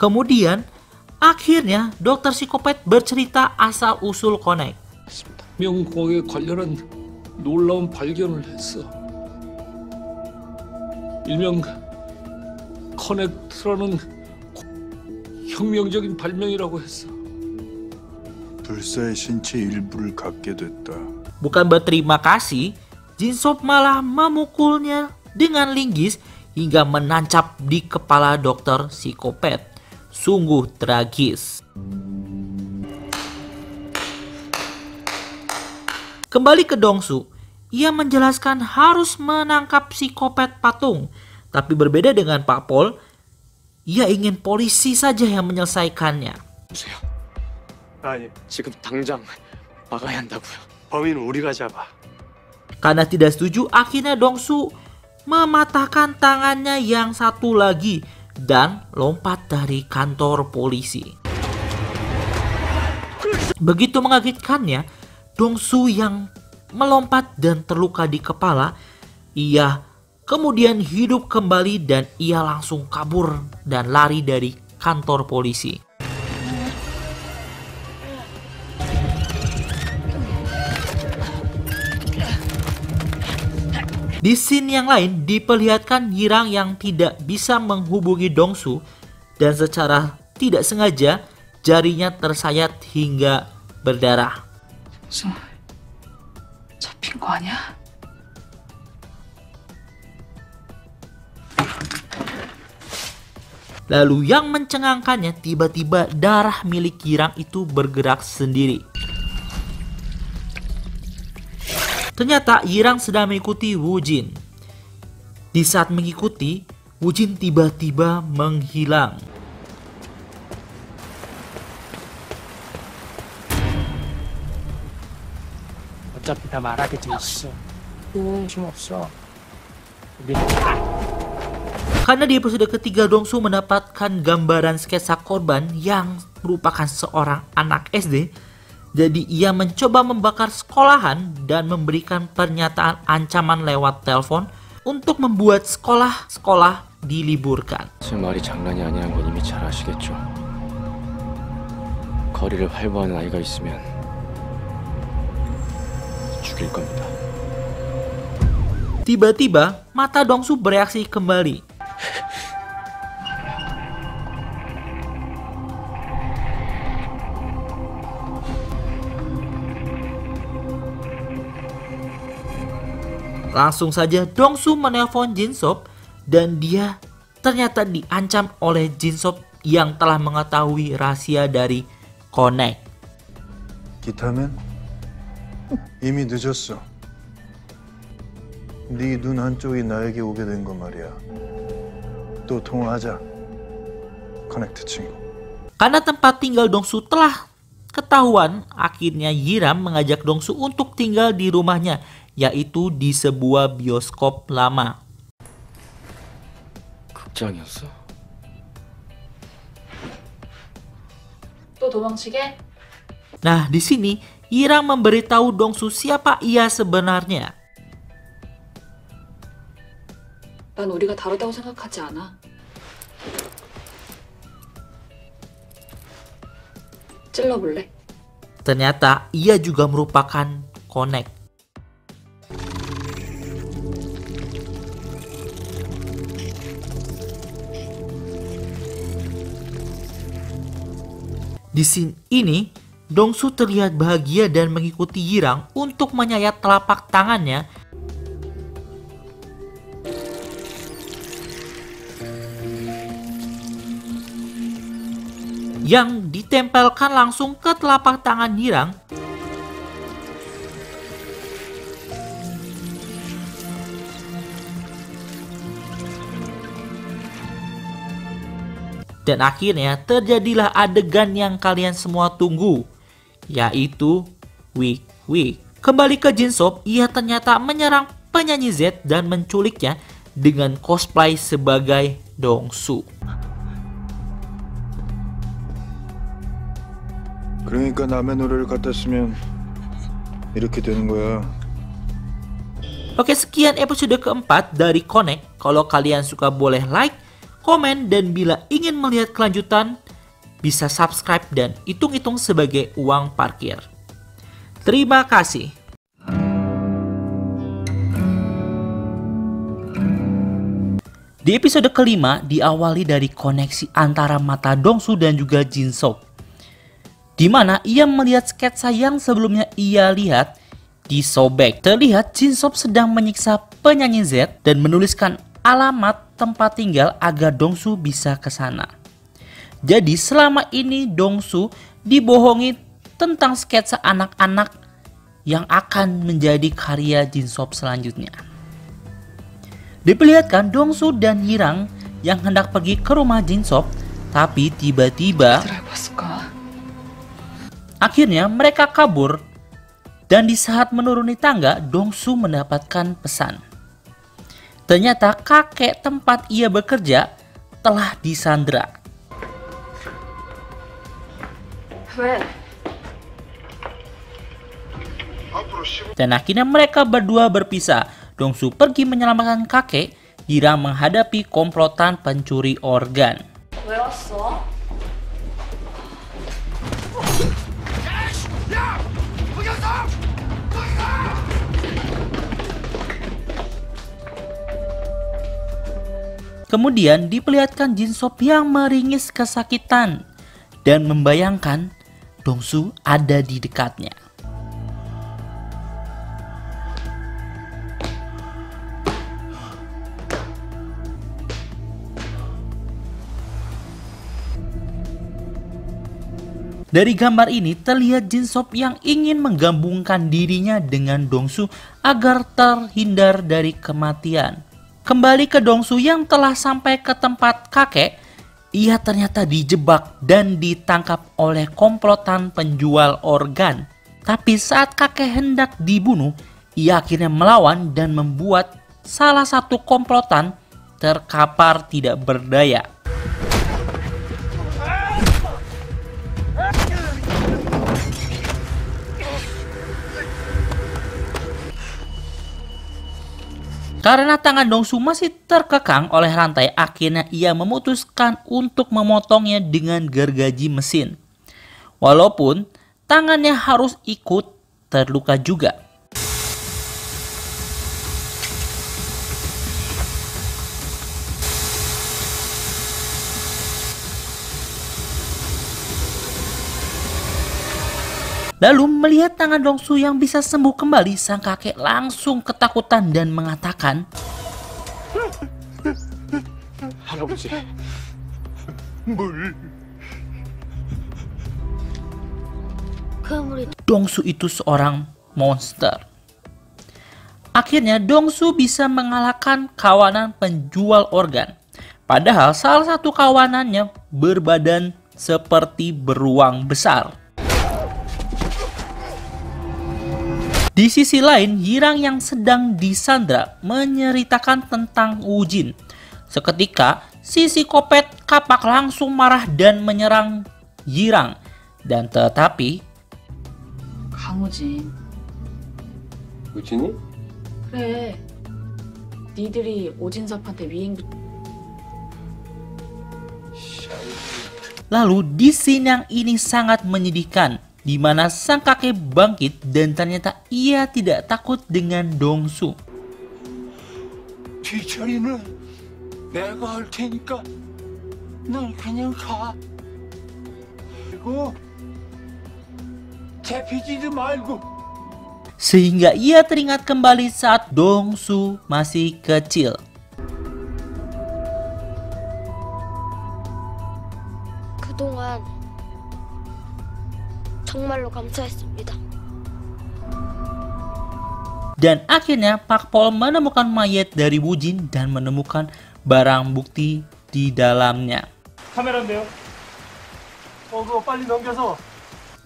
A: Kemudian, akhirnya dokter psikopat bercerita asal-usul Connect.
H: 명곡에 관련한 놀라운 발견을 했어. 일명 커넥트라는 혁명적인 발명이라고 했어.
I: 불사의 신체 일부를 갖게 됐다.
A: Bukan berterima kasih, Jin Sop malah memukulnya dengan linggis hingga menancap di kepala dokter psikopat. Sungguh tragis. Kembali ke Dongsu, ia menjelaskan harus menangkap psikopat patung. Tapi berbeda dengan Pak Pol, ia ingin polisi saja yang menyelesaikannya.
F: 아니,
B: 지금 당장 막아야 한다고요.
F: 범인은 우리가 잡아.
A: Karena tidak setuju, akhirnya Dongsu mematahkan tangannya yang satu lagi dan lompat dari kantor polisi. Begitu mengagetkannya, Dongsu yang melompat dan terluka di kepala, ia kemudian hidup kembali dan ia langsung kabur dan lari dari kantor polisi. Di scene yang lain diperlihatkan Yirang yang tidak bisa menghubungi Dongsu dan secara tidak sengaja jarinya tersayat hingga berdarah.
E: 잡힌 거 아니야?
A: Lalu yang mencengangkannya, tiba-tiba darah milik Yirang itu bergerak sendiri. Ternyata Yirang sedang mengikuti Wujin. Di saat mengikuti, Wujin tiba-tiba menghilang.
C: 어차피 다 말하게 돼 있어. 힘없어.
A: Karena di episode ketiga Dongsu mendapatkan gambaran sketsa korban yang merupakan seorang anak SD, jadi ia mencoba membakar sekolahan dan memberikan pernyataan ancaman lewat telepon untuk membuat sekolah-sekolah diliburkan.
B: 제 말이 장난이 아니란 건 이미 잘 아시겠죠. 거리를 활보하는 아이가 있으면 죽일 겁니다.
A: Tiba-tiba mata Dongsu bereaksi kembali. Langsung saja Dongsu menelpon Jin Sop dan dia ternyata diancam oleh Jin Sop yang telah mengetahui rahasia dari Connect.
I: 기타면 이미 늦었어. 네 눈 한쪽이 나에게 오게 된 거 말이야. 또 통화하자. 커넥트 친구.
A: Karena tempat tinggal Dongsu telah ketahuan, akhirnya Yiram mengajak Dongsu untuk tinggal di rumahnya, yaitu di sebuah bioskop lama.
B: 극장이었어?
E: 또 도망치게?
A: Nah, di sini Yiram memberitahu Dongsu siapa ia sebenarnya.
E: 난 우리가 다르다고 생각하지 않아. 찔러볼래?
A: Ternyata ia juga merupakan Connect. Di scene ini, Dongsu terlihat bahagia dan mengikuti Yirang untuk menyayat telapak tangannya yang ditempelkan langsung ke telapak tangan Yirang. Dan akhirnya terjadilah adegan yang kalian semua tunggu, yaitu Wig. Kembali ke Jin-sop, ia ternyata menyerang penyanyi Z dan menculiknya dengan cosplay sebagai Dongsu.
I: 그러니까 남의 노래를 갖다 쓰면 이렇게 되는 거야.
A: Oke, sekian episode keempat dari Connect. Kalau kalian suka boleh like, komen, dan bila ingin melihat kelanjutan bisa subscribe dan hitung-hitung sebagai uang parkir. Terima kasih. Di episode kelima diawali dari koneksi antara mata Dongsu dan juga Jin-sop, di mana ia melihat sketsa yang sebelumnya ia lihat disobek. Terlihat Jin-sop sedang menyiksa penyanyi Z dan menuliskan alamat tempat tinggal agar Dongsu bisa ke sana. Jadi selama ini Dongsu dibohongi tentang sketsa anak-anak yang akan menjadi karya Jin-sop selanjutnya. Diperlihatkan Dongsu dan Yirang yang hendak pergi ke rumah Jin-sop, tapi tiba-tiba akhirnya mereka kabur. Dan di saat menuruni tangga, Dongsu mendapatkan pesan. Ternyata kakek tempat ia bekerja telah disandra. Dan akhirnya mereka berdua berpisah. Dongsu pergi menyelamatkan kakek, Yirang menghadapi komplotan pencuri organ. Kemudian diperlihatkan Jin-sop yang meringis kesakitan dan membayangkan Dongsu ada di dekatnya. Dari gambar ini terlihat Jin-sop yang ingin menggabungkan dirinya dengan Dongsu agar terhindar dari kematian. Kembali ke Dongsu yang telah sampai ke tempat kakek, ia ternyata dijebak dan ditangkap oleh komplotan penjual organ. Tapi saat kakek hendak dibunuh, ia akhirnya melawan dan membuat salah satu komplotan terkapar tidak berdaya. Karena tangan Dongsu masih terkekang oleh rantai, akhirnya ia memutuskan untuk memotongnya dengan gergaji mesin. Walaupun tangannya harus ikut terluka juga. Lalu melihat tangan Dongsu yang bisa sembuh kembali, sang kakek langsung ketakutan dan mengatakan,
F: 할아버지, 물.
A: Dongsu itu seorang monster. Akhirnya Dongsu bisa mengalahkan kawanan penjual organ. Padahal salah satu kawanannya berbadan seperti beruang besar. Di sisi lain, Yirang yang sedang disandra menceritakan tentang Wujin. Seketika, si psikopat kapak langsung marah dan menyerang Yirang. Dan tetapi
E: 강우진.
B: 우진이?
E: 그래. 니들이 오진섭한테
A: Lalu di scene yang ini sangat menyedihkan, di mana sang kakek bangkit dan ternyata ia tidak takut dengan Dong-su.
F: 뒤처리는 내가 할 테니까 넌 그냥 가. 그리고 잡히지도 말고.
A: Sehingga ia teringat kembali saat Dong-su masih kecil.
J: 그동안 정말로 감사했습니다.
A: Dan akhirnya Pak Pol menemukan mayat dari Woo-jin dan menemukan barang bukti di dalamnya.
F: 카메라인데요. 그거 빨리 넘겨서.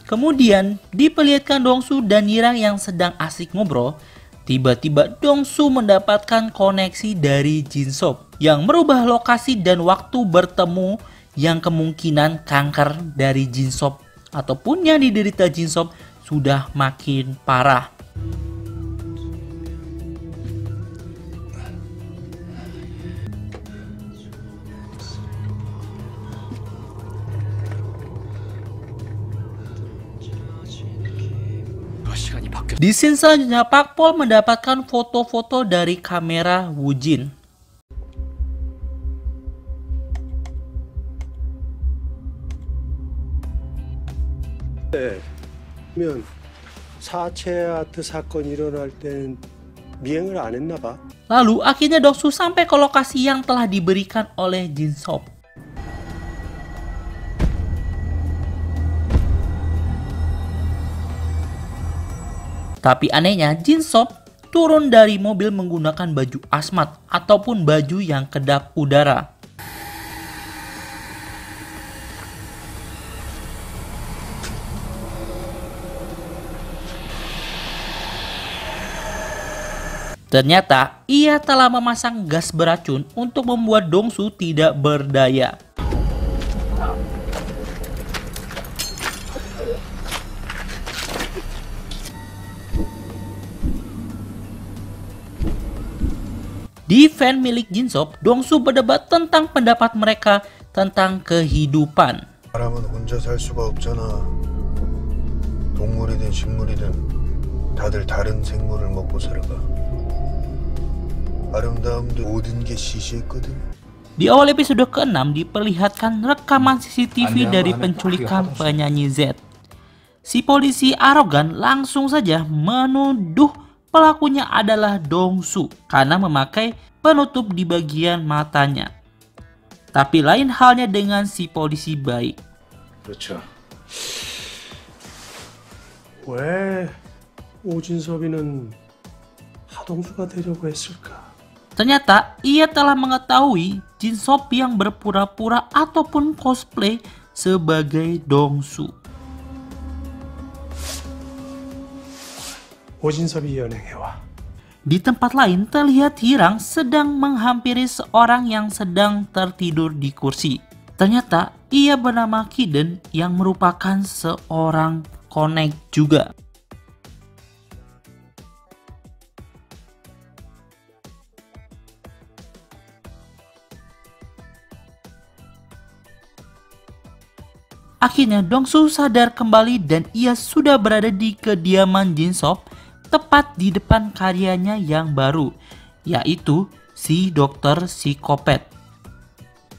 A: Kemudian diperlihatkan Dong-su dan Yirang yang sedang asik ngobrol. Tiba-tiba Dong-su mendapatkan koneksi dari Jin-sop yang merubah lokasi dan waktu bertemu yang kemungkinan kanker dari Jin-sop ataupun yang diderita Jin-sop sudah makin parah. Di scene selanjutnya, Pak Pol mendapatkan foto-foto dari kamera Woo-jin.
F: 면 사체 아트 사건이 일어날 때는 미행을 안 했나 봐.
A: Lalu akhirnya Dong-su sampai ke lokasi yang telah diberikan oleh Jin-sop. Tapi anehnya Jin-sop turun dari mobil menggunakan baju asmat ataupun baju yang kedap udara. Ternyata ia telah memasang gas beracun untuk membuat Dong-su tidak berdaya. Di fan milik Jin-sop, Dong-su berdebat tentang pendapat mereka tentang kehidupan.
I: 사람은 혼자 살 수가 없잖아. 동물이든 식물이든 다들 다른 생물을 먹고 살아가. 아름다움도 모든 게 시시했거든.
A: Di awal episode ke-6 diperlihatkan rekaman CCTV dari penculikan penyanyi Z. Si polisi arogan langsung saja menuduh pelakunya adalah Dong-su karena memakai penutup di bagian matanya. Tapi lain halnya dengan si polisi baik.
B: 그렇죠.
F: 왜 오진섭이는 하동수가 되려고 했을까?
A: Ternyata ia telah mengetahui Jin-sop yang berpura-pura ataupun cosplay sebagai Dong-su.
F: 오진섭이 연행해와.
A: Di tempat lain terlihat Yirang sedang menghampiri seorang yang sedang tertidur di kursi. Ternyata ia bernama Kiden yang merupakan seorang konek juga. Akhirnya Dong-su sadar kembali dan ia sudah berada di kediaman Jin-sop tepat di depan karyanya yang baru, yaitu si dokter psikopat.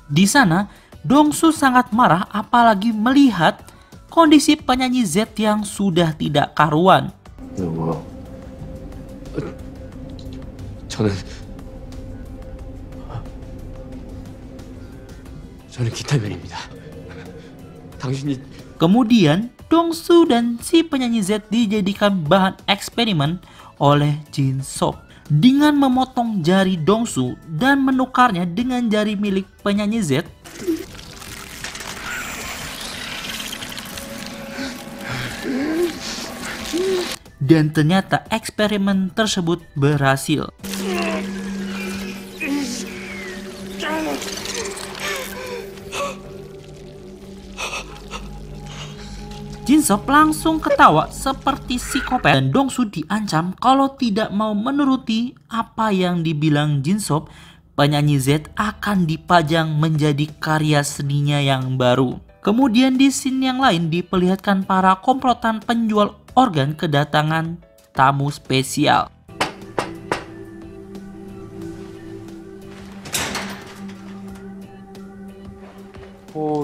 A: Di sana, Dong-su sangat marah apalagi melihat kondisi penyanyi Z yang sudah tidak karuan.
B: 저는 기타면입니다. 당신이
A: Kemudian Dong-su dan si penyanyi Z dijadikan bahan eksperimen oleh Jin-sop dengan memotong jari Dong-su dan menukarnya dengan jari milik penyanyi Z. Dan ternyata eksperimen tersebut berhasil. Jin-sop langsung ketawa seperti psikopat dan Dong-su diancam kalau tidak mau menuruti apa yang dibilang Jin-sop, penyanyi Z akan dipajang menjadi karya seninya yang baru. Kemudian di scene yang lain diperlihatkan para komplotan penjual organ kedatangan tamu spesial.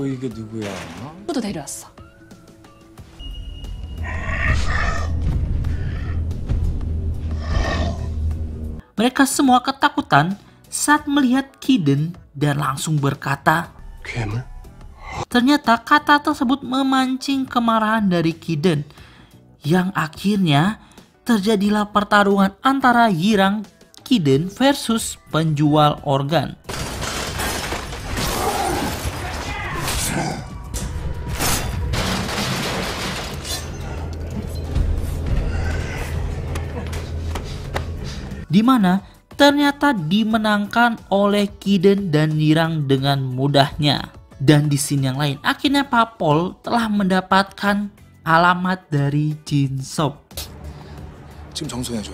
G: 이게 누구야?
E: 또 데려왔어.
A: Mereka semua ketakutan saat melihat Kiden dan langsung berkata,
F: 괴물?
A: ternyata kata tersebut memancing kemarahan dari Kiden, yang akhirnya terjadilah pertarungan antara Yirang Kiden versus penjual organ. Di mana ternyata dimenangkan oleh Kiden dan Yirang dengan mudahnya. Dan di scene yang lain, akhirnya Pak Pol telah mendapatkan alamat dari Jin-sop.
G: 지금 정성해줘.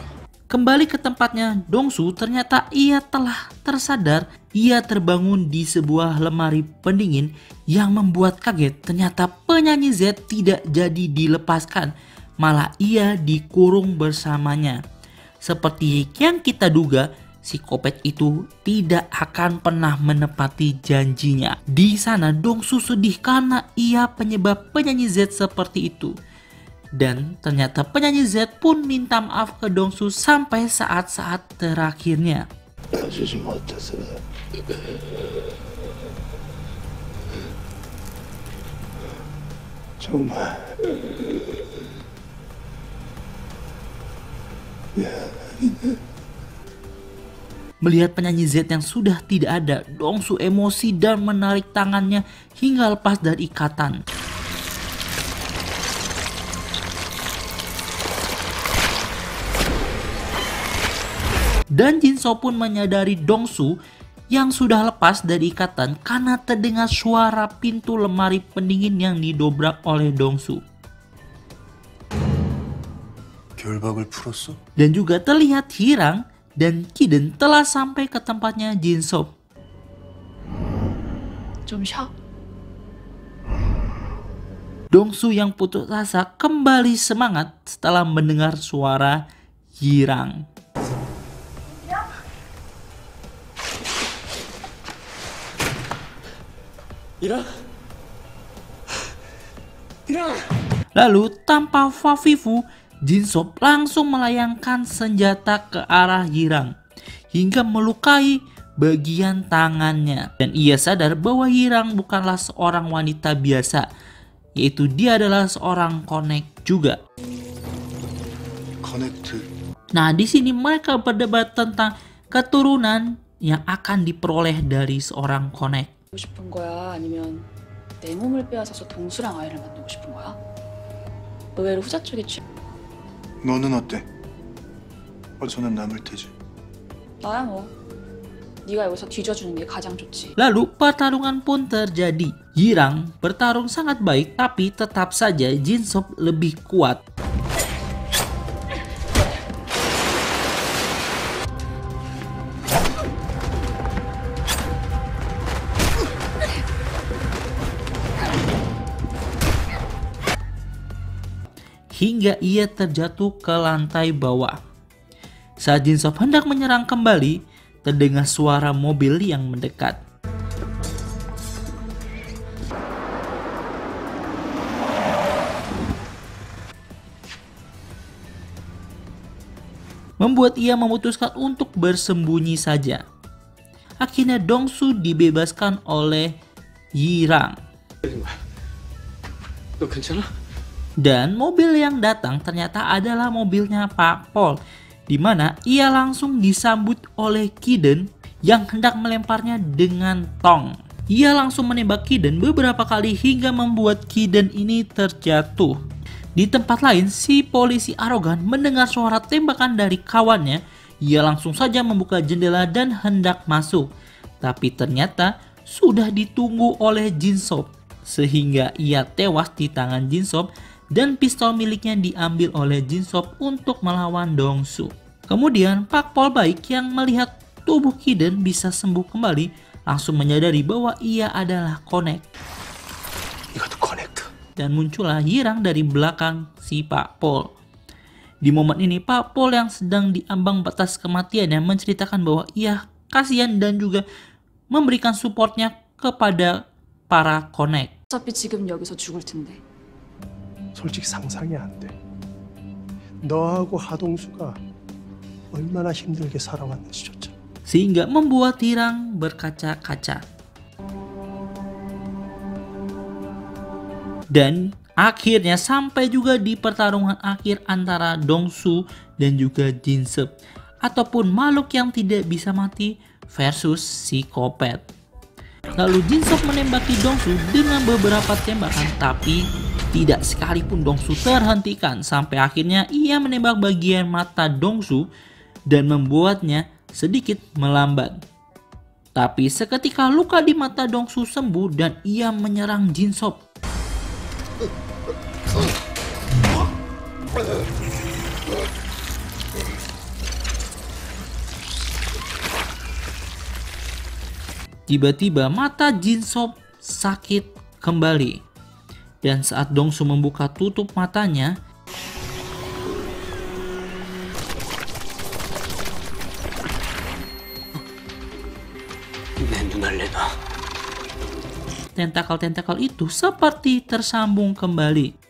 A: Kembali ke tempatnya, Dong-su ternyata ia telah tersadar. Ia terbangun di sebuah lemari pendingin yang membuat kaget. Ternyata penyanyi Z tidak jadi dilepaskan, malah ia dikurung bersamanya. Seperti yang kita duga, psikopat itu tidak akan pernah menepati janjinya. Di sana Dong-su sedih karena ia penyebab penyanyi Z seperti itu. Dan ternyata penyanyi Z pun minta maaf ke Dong-su sampai saat-saat terakhirnya. Melihat penyanyi Z yang sudah tidak ada, Dong-su emosi dan menarik tangannya hingga lepas dari ikatan. Dan Jin-sop pun menyadari Dong-su yang sudah lepas dari ikatan karena terdengar suara pintu lemari pendingin yang didobrak oleh Dong-su.
I: 결박을 풀었어?
A: Dan juga terlihat Yirang dan Kiden telah sampai ke tempatnya Jin-sop.
E: 좀 쉬어.
A: Dong-su yang putus asa kembali semangat setelah mendengar suara Yirang. Lalu tanpa Fafifu, Jin-sop langsung melayangkan senjata ke arah Yirang hingga melukai bagian tangannya. Dan ia sadar bahwa Yirang bukanlah seorang wanita biasa, yaitu dia adalah seorang connect juga. Nah, di sini mereka berdebat tentang keturunan yang akan diperoleh dari seorang connect.
E: 보고 싶은 거야? 아니면 내 몸을 빼앗아서 동수랑 아이를 만들고 싶은 거야? 의외로 후자 쪽에
I: 너는 어때? 저는 남을 테지.
E: 나야 뭐. 네가 여기서 뒤져주는 게 가장 좋지.
A: Lalu pertarungan pun terjadi. Yirang bertarung sangat baik, tapi tetap saja Jin-sop lebih kuat. Hingga ia terjatuh ke lantai bawah. Saat Jin-sop hendak menyerang kembali, terdengar suara mobil yang mendekat. Membuat ia memutuskan untuk bersembunyi saja. Akhirnya Dong-su dibebaskan oleh Yirang.
G: 너 괜찮아?
A: Dan mobil yang datang ternyata adalah mobilnya Pak Pol, di mana ia langsung disambut oleh Kiden yang hendak melemparnya dengan tong. Ia langsung menembak Kiden beberapa kali hingga membuat Kiden ini terjatuh. Di tempat lain, si polisi arogan mendengar suara tembakan dari kawannya. Ia langsung saja membuka jendela dan hendak masuk. Tapi ternyata sudah ditunggu oleh Jin-sop, sehingga ia tewas di tangan Jin-sop. Dan pistol miliknya diambil oleh Jin-sop untuk melawan Dong-su. Kemudian Pak Pol baik yang melihat tubuh Kiden bisa sembuh kembali langsung menyadari bahwa ia adalah connect.
G: 이거
A: dan muncullah Yirang dari belakang si Pak Pol. Di momen ini Pak Pol yang sedang diambang batas kematian yang menceritakan bahwa ia kasihan dan juga memberikan supportnya kepada para Connect.
E: 어차피 지금 여기서 죽을 텐데.
F: 솔직히 상상이 안 돼. 너하고 하동수가 얼마나 힘들게 살아왔는지조차.
A: Sehingga membuat Yirang berkaca-kaca. Dan akhirnya sampai juga di pertarungan akhir antara Dongsu dan juga Jinsep, ataupun makhluk yang tidak bisa mati versus psikopat. Lalu Jinsep menembaki Dongsu dengan beberapa tembakan, tapi tidak sekalipun Dongsu terhentikan sampai akhirnya ia menembak bagian mata Dongsu dan membuatnya sedikit melambat. Tapi seketika luka di mata Dongsu sembuh dan ia menyerang Jinsep. Tiba-tiba mata Jinsep sakit kembali. Dan saat Dongsu membuka tutup matanya, tentakel-tentakel itu seperti tersambung kembali.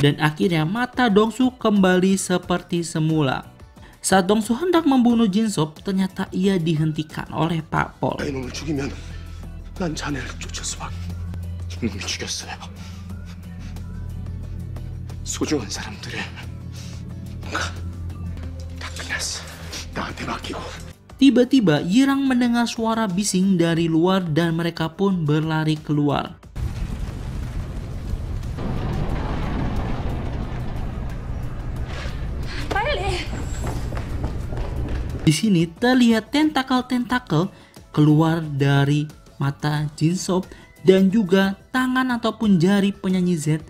A: Dan akhirnya mata Dongsu kembali seperti semula. Saat Dongsu hendak membunuh Jinsep, ternyata ia dihentikan oleh Pak Pol.
F: 이놈을 죽이면 난 자네를 쫓을 수밖에.
B: 이놈을 죽였어요. 소중한 사람들을 뭔가 다 끝났어. 나한테 맡기고.
A: Tiba-tiba Yirang mendengar suara bising dari luar dan mereka pun berlari keluar. Di sini terlihat tentakel-tentakel keluar dari mata Jinsep dan juga tangan ataupun jari penyanyi Z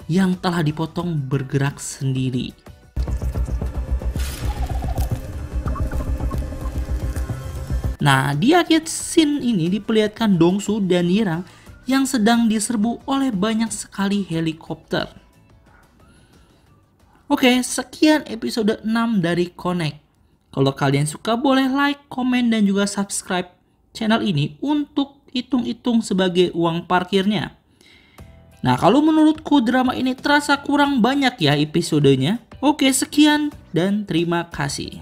A: yang telah dipotong bergerak sendiri. Nah, di akhir scene ini diperlihatkan Dongsu dan Yirang yang sedang diserbu oleh banyak sekali helikopter. Oke, sekian episode 6 dari Connect. Kalau kalian suka boleh like, komen, dan juga subscribe channel ini untuk hitung-hitung sebagai uang parkirnya. Nah, kalau menurutku drama ini terasa kurang banyak ya episodenya. Oke, sekian dan terima kasih.